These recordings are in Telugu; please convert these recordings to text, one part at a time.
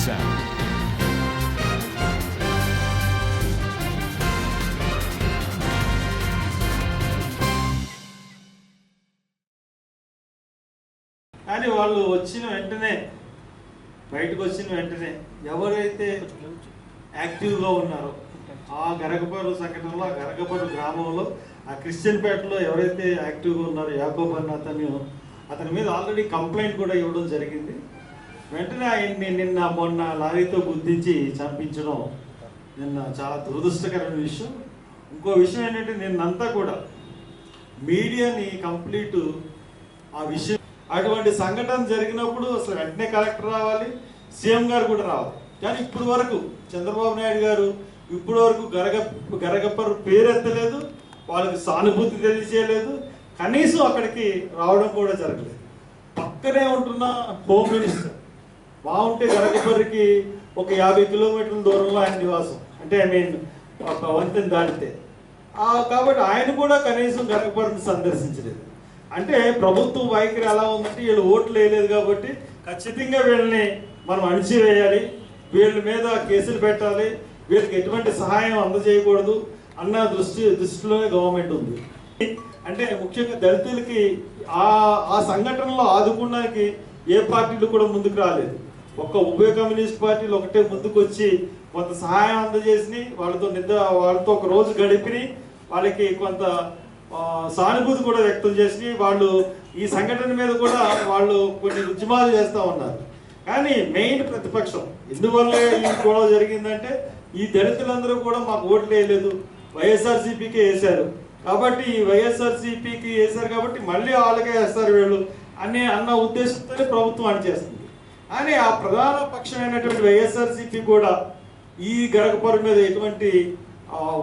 sound. కానీ వాళ్ళు వచ్చిన వెంటనే బయటకు వచ్చిన వెంటనే ఎవరైతే యాక్టివ్గా ఉన్నారో ఆ గరగపర్రు సంఘటనలో, ఆ గరగపర్రు గ్రామంలో, ఆ క్రిస్టియన్పేటలో ఎవరైతే యాక్టివ్గా ఉన్నారో యాకోబ్ అన్న అతని మీద ఆల్రెడీ కంప్లైంట్ కూడా ఇవ్వడం జరిగింది. వెంటనే ఆయన్ని మొన్న లారీతో గుర్తించి చంపించడం నిన్న చాలా దురదృష్టకరమైన విషయం. ఇంకో విషయం ఏంటంటే నిన్నంతా కూడా మీడియాని కంప్లీట్ ఆ విషయం, అటువంటి సంఘటన జరిగినప్పుడు అసలు వెంటనే కలెక్టర్ రావాలి, సీఎం గారు కూడా రావాలి. కానీ ఇప్పుడు వరకు చంద్రబాబు నాయుడు గారు ఇప్పుడు వరకు గరగపర్రు పేరెత్తలేదు, వాళ్ళకి సానుభూతి తెలియజేయలేదు, కనీసం అక్కడికి రావడం కూడా జరగలేదు. పక్కనే ఉంటున్న హోమ్ మినిస్టర్ బాగుంటే గరగపర్రికి ఒక 50 కిలోమీటర్ల దూరంలో ఆయన నివాసం, అంటే వంతెన దాటితే. కాబట్టి ఆయన కూడా కనీసం గరగపర్రిని సందర్శించలేదు. అంటే ప్రభుత్వం వైఖరి ఎలా ఉందంటే వీళ్ళు ఓట్లు వేయలేదు కాబట్టి ఖచ్చితంగా వీళ్ళని మనం అణిచివేయాలి, వీళ్ళ మీద కేసులు పెట్టాలి, వీళ్ళకి ఎటువంటి సహాయం అందజేయకూడదు అన్న దృష్టిలోనే గవర్నమెంట్ ఉంది. అంటే ముఖ్యంగా దళితులకి ఆ సంఘటనలో ఆదుకోవడానికి ఏ పార్టీలు కూడా ముందుకు రాలేదు. ఒక్క ఉభయ కమ్యూనిస్ట్ పార్టీలు ఒకటే ముందుకు వచ్చి కొంత సహాయం అందజేసి వాళ్ళతో ఒక రోజు గడిపి వాళ్ళకి కొంత సానుభూతి కూడా వ్యక్తం చేసి వాళ్ళు ఈ సంఘటన మీద కూడా వాళ్ళు కొన్ని ఉద్యమాలు చేస్తూ ఉన్నారు. కానీ మెయిన్ ప్రతిపక్షం ఎందువల్ల ఈ గొడవ జరిగిందంటే ఈ దళితులందరూ కూడా మాకు ఓట్లు వేయలేదు, వైఎస్ఆర్సీపీకి వేశారు కాబట్టి వైఎస్ఆర్సీపీకి వేశారు కాబట్టి మళ్ళీ వాళ్ళకే వేస్తారు వీళ్ళు అన్న ఉద్దేశంతోనే ప్రభుత్వం అణిచేస్తుంది. కానీ ఆ ప్రధాన పక్షమైనటువంటి వైఎస్ఆర్సీపీ కూడా ఈ గరగపర్రు మీద ఎటువంటి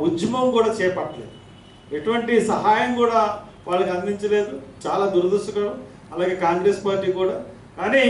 ఉద్యమం కూడా చేపట్టలేదు, ఎటువంటి సహాయం కూడా వాళ్ళకి అందించలేదు. చాలా దురదృష్టకరం. అలాగే కాంగ్రెస్ పార్టీ కూడా. కానీ